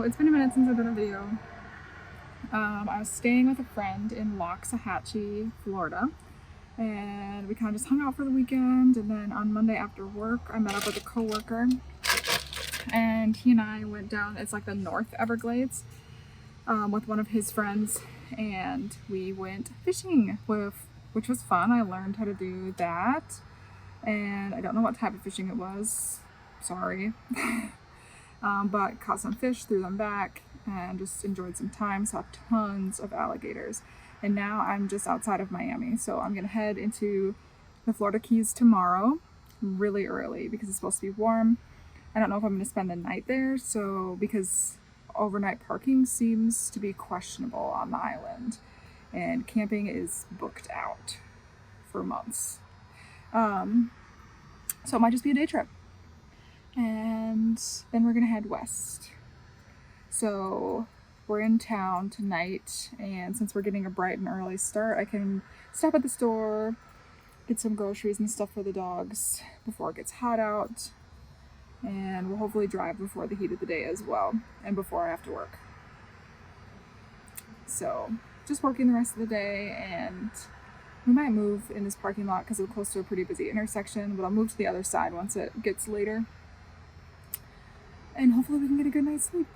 it's been a minute since I've done a video. I was staying with a friend in Loxahatchee, Florida, and we kind of just hung out for the weekend. And then on Monday after work, I met up with a coworker, and he and I went down. It's like the North Everglades with one of his friends, and we went fishing which was fun. I learned how to do that, and I don't know what type of fishing it was. Sorry. But caught some fish, threw them back, and just enjoyed some time. Saw tons of alligators. And now I'm just outside of Miami, so I'm gonna head into the Florida Keys tomorrow, really early, because it's supposed to be warm. I don't know if I'm gonna spend the night there, because overnight parking seems to be questionable on the island, and camping is booked out for months. So it might just be a day trip. And then we're gonna head west. So we're in town tonight, and since we're getting a bright and early start, I can stop at the store, get some groceries and stuff for the dogs before it gets hot out, and we'll hopefully drive before the heat of the day as well, and before I have to work. So just working the rest of the day, and we might move in this parking lot because we're close to a pretty busy intersection, but I'll move to the other side once it gets later. And hopefully we can get a good night's sleep.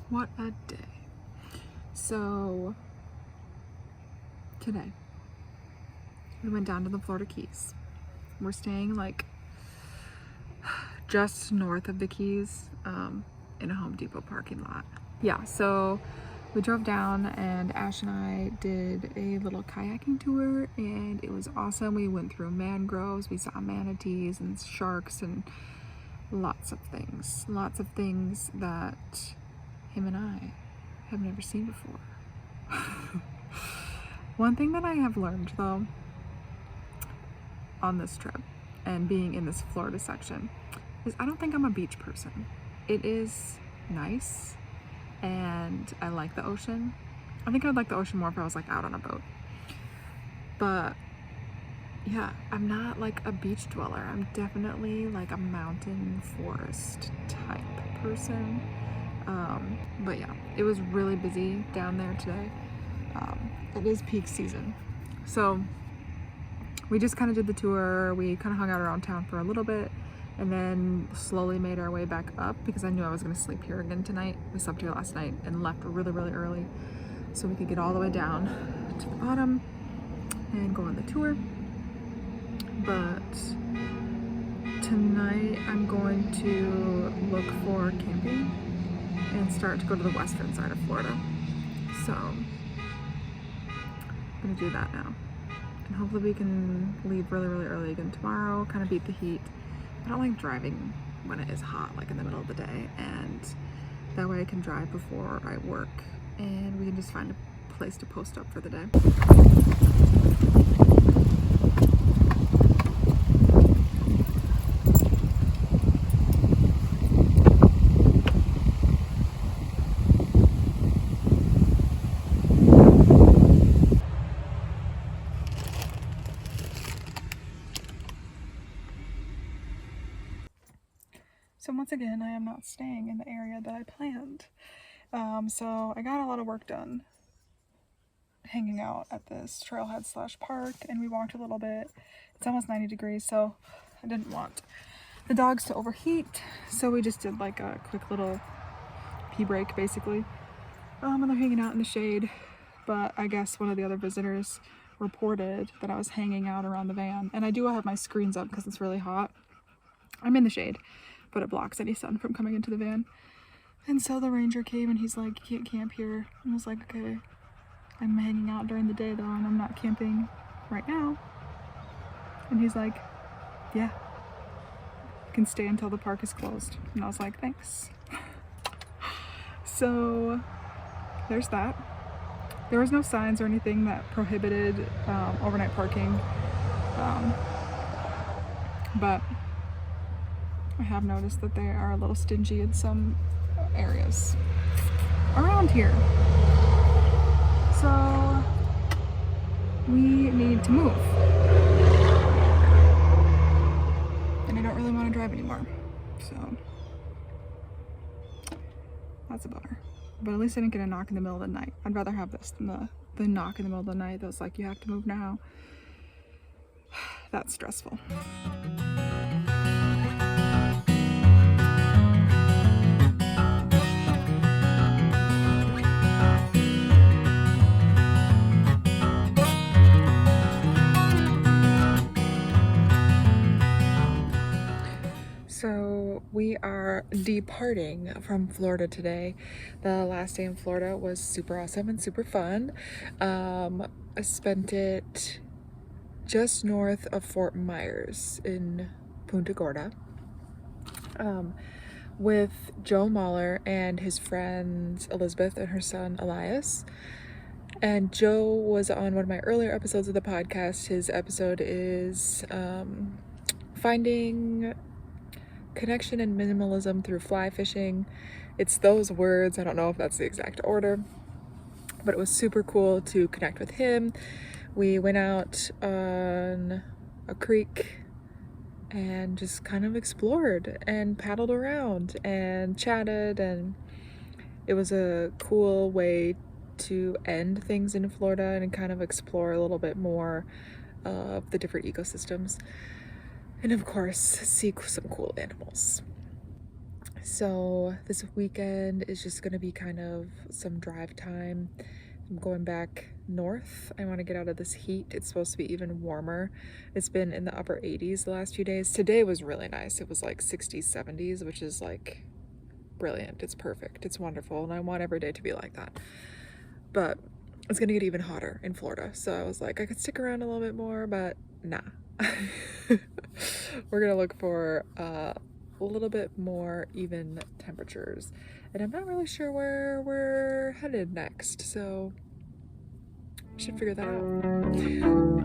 What a day. So today we went down to the Florida Keys. We're staying like just north of the Keys in a Home Depot parking lot. Yeah, so we drove down, and Ash and I did a little kayaking tour, and it was awesome. We went through mangroves, we saw manatees and sharks and lots of things that him and I have never seen before. One thing that I have learned though on this trip and being in this Florida section is I don't think I'm a beach person. It is nice and I like the ocean. I think I'd like the ocean more if I was like out on a boat. But yeah, I'm not like a beach dweller. I'm definitely like a mountain forest type person. But yeah, it was really busy down there today. It is peak season. So we just kind of did the tour. We kind of hung out around town for a little bit and then slowly made our way back up because I knew I was going to sleep here again tonight. We slept here last night and left really, really early so we could get all the way down to the bottom and go on the tour. But tonight I'm going to look for camping and start to go to the western side of Florida. So I'm gonna do that now. And hopefully we can leave really, really early again tomorrow, kind of beat the heat. I don't like driving when it is hot, like in the middle of the day, and that way I can drive before I work and we can just find a place to post up for the day. So once again, I am not staying in the area that I planned. So I got a lot of work done hanging out at this trailhead slash park, and we walked a little bit. It's almost 90 degrees, so I didn't want the dogs to overheat, so we just did like a quick little pee break basically. And they're hanging out in the shade, but I guess one of the other visitors reported that I was hanging out around the van, and I do have my screens up because it's really hot. I'm in the shade, but it blocks any sun from coming into the van. And so the ranger came and he's like, "You can't camp here." And I was like, "Okay, I'm hanging out during the day though, and I'm not camping right now." And he's like, "Yeah, you can stay until the park is closed." And I was like, "Thanks." So there's that. There was no signs or anything that prohibited overnight parking, but I have noticed that they are a little stingy in some areas around here. So we need to move. And I don't really want to drive anymore. So that's a bummer. But at least I didn't get a knock in the middle of the night. I'd rather have this than the knock in the middle of the night that was like, "You have to move now." That's stressful. So we are departing from Florida today. The last day in Florida was super awesome and super fun. I spent it just north of Fort Meyers in Punta Gorda with Joe Mahler and his friend Elizabeth and her son Elias. And Joe was on one of my earlier episodes of the podcast. His episode is finding connection and minimalism through fly fishing. It's those words. I don't know if that's the exact order, but it was super cool to connect with him. We went out on a creek and just kind of explored and paddled around and chatted, and it was a cool way to end things in Florida and kind of explore a little bit more of the different ecosystems. And of course, see some cool animals. So this weekend is just going to be kind of some drive time. I'm going back north. I want to get out of this heat. It's supposed to be even warmer. It's been in the upper 80s the last few days. Today was really nice. It was like 60s, 70s, which is like brilliant. It's perfect. It's wonderful. And I want every day to be like that. But it's going to get even hotter in Florida. So I was like, I could stick around a little bit more, but nah. We're gonna look for a little bit more even temperatures, and I'm not really sure where we're headed next, so we should figure that out.